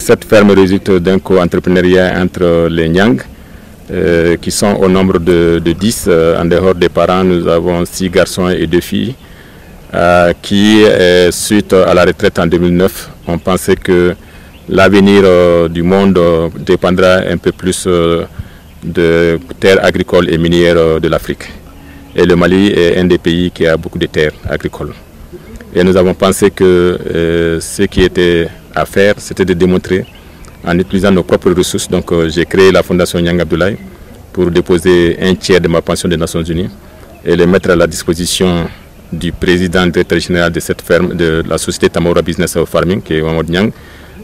Cette ferme résulte d'un co-entrepreneuriat entre les Nyang, qui sont au nombre de 10. En dehors des parents, nous avons 6 garçons et 2 filles, qui, suite à la retraite en 2009, ont pensé que l'avenir du monde dépendra un peu plus de terres agricoles et minières de l'Afrique. Et le Mali est un des pays qui a beaucoup de terres agricoles. Et nous avons pensé que ce qui était à faire, c'était de démontrer en utilisant nos propres ressources. Donc j'ai créé la Fondation Nyang Abdoulaye pour déposer un tiers de ma pension des Nations Unies et les mettre à la disposition du président directeur général de cette ferme, de la société Tamora Business Farming, qui est Mahmoud Nyang,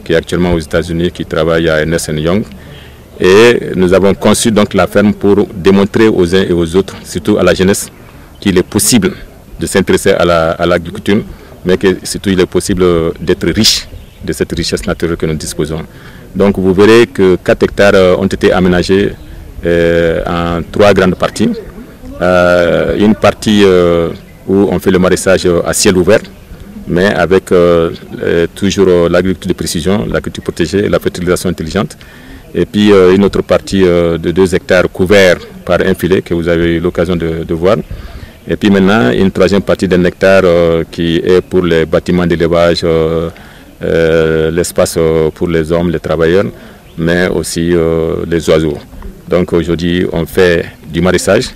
qui est actuellement aux États-Unis, qui travaille à Ernst & Young. Et nous avons conçu donc la ferme pour démontrer aux uns et aux autres, surtout à la jeunesse, qu'il est possible de s'intéresser à l'agriculture, mais que surtout il est possible d'être riche de cette richesse naturelle que nous disposons. Donc vous verrez que 4 hectares ont été aménagés en 3 grandes parties. Une partie où on fait le maraîchage à ciel ouvert, mais avec toujours l'agriculture de précision, l'agriculture protégée et la fertilisation intelligente. Et puis une autre partie de 2 hectares couverts par un filet que vous avez eu l'occasion de voir. Et puis maintenant une 3e partie d'1 hectare qui est pour les bâtiments d'élevage, l'espace pour les hommes, les travailleurs, mais aussi les oiseaux. Donc aujourd'hui on fait du maraîchage,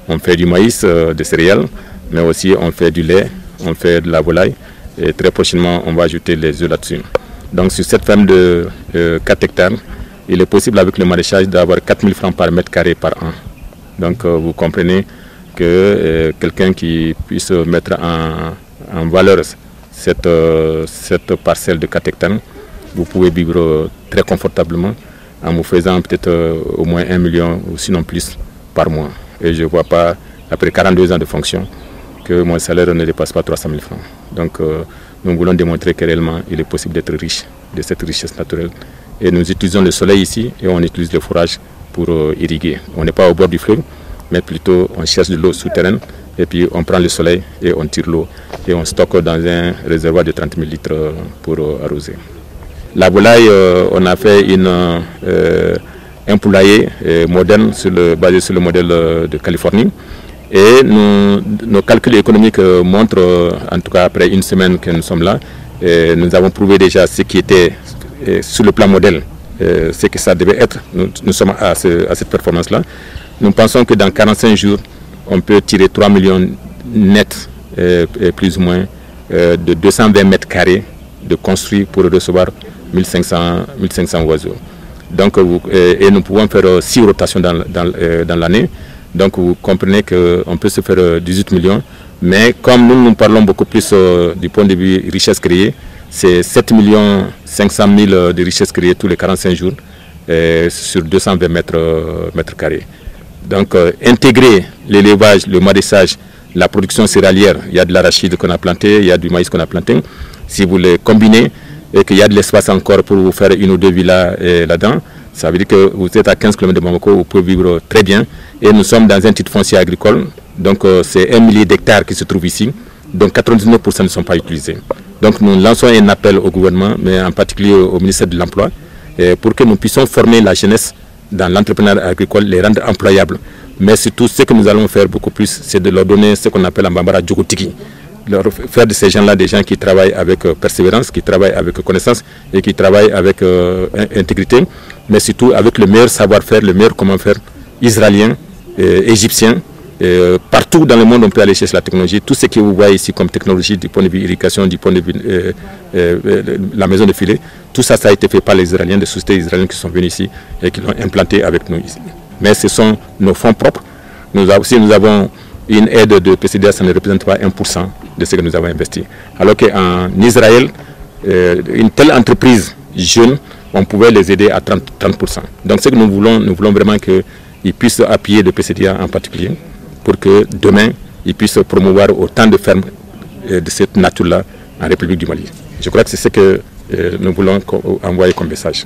on fait du maïs, des céréales, mais aussi on fait du lait, on fait de la volaille et très prochainement on va ajouter les œufs là-dessus. Donc sur cette ferme de 4 hectares, il est possible avec le maraîchage d'avoir 4 000 francs par mètre carré par an. Donc vous comprenez que quelqu'un qui puisse mettre en valeur cette parcelle de 4 hectares, vous pouvez vivre très confortablement en vous faisant peut-être au moins 1 million ou sinon plus par mois. Et je ne vois pas, après 42 ans de fonction, que mon salaire ne dépasse pas 300 000 francs. Donc nous voulons démontrer que réellement il est possible d'être riche de cette richesse naturelle. Et nous utilisons le soleil ici et on utilise le fourrage pour irriguer. On n'est pas au bord du fleuve, mais plutôt on cherche de l'eau souterraine et puis on prend le soleil et on tire l'eau et on stocke dans un réservoir de 30 000 litres pour arroser. La volaille, on a fait un poulailler moderne basé sur le modèle de Californie. Et nos calculs économiques montrent, en tout cas après une semaine que nous sommes là, nous avons prouvé déjà ce qui était sur le plan modèle, ce que ça devait être. Nous sommes à cette performance-là. Nous pensons que dans 45 jours, on peut tirer 3 millions nets, plus ou moins, de 220 mètres carrés de construit pour recevoir 1500 oiseaux. Donc, et nous pouvons faire 6 rotations dans l'année. Donc vous comprenez qu'on peut se faire 18 millions, mais comme nous parlons beaucoup plus du point de vue richesse créée, c'est 7 500 000 de richesse créée tous les 45 jours sur 220 mètres carrés. Donc intégrer l'élevage, le maraîchage, la production céréalière, il y a de l'arachide qu'on a planté, il y a du maïs qu'on a planté, si vous les combinez et qu'il y a de l'espace encore pour vous faire 1 ou 2 villas là-dedans, ça veut dire que vous êtes à 15 km de Bamako, vous pouvez vivre très bien. Et nous sommes dans un titre foncier agricole, donc c'est 1 millier d'hectares qui se trouvent ici, donc 99% ne sont pas utilisés. Donc nous lançons un appel au gouvernement, mais en particulier au ministère de l'Emploi, pour que nous puissions former la jeunesse dans l'entrepreneuriat agricole, les rendre employables. Mais surtout, ce que nous allons faire beaucoup plus, c'est de leur donner ce qu'on appelle en Bambara Djogotiki. Faire de ces gens-là des gens qui travaillent avec persévérance, qui travaillent avec connaissance et qui travaillent avec intégrité, mais surtout avec le meilleur savoir-faire, le meilleur comment-faire israélien, égyptien. Partout dans le monde, on peut aller chercher la technologie. Tout ce que vous voyez ici comme technologie du point de vue irrigation, du point de vue la maison de filet, tout ça, ça a été fait par les Israéliens, des sociétés israéliennes qui sont venues ici et qui l'ont implanté avec nous ici. Mais ce sont nos fonds propres. Nous avons une aide de PCDA, ça ne représente pas 1% de ce que nous avons investi. Alors qu'en Israël, une telle entreprise jeune, on pouvait les aider à 30%. Donc ce que nous voulons vraiment qu'ils puissent appuyer le PCDA en particulier, pour que demain, ils puissent promouvoir autant de fermes de cette nature-là en République du Mali. Je crois que c'est ce que nous voulons envoyer comme message.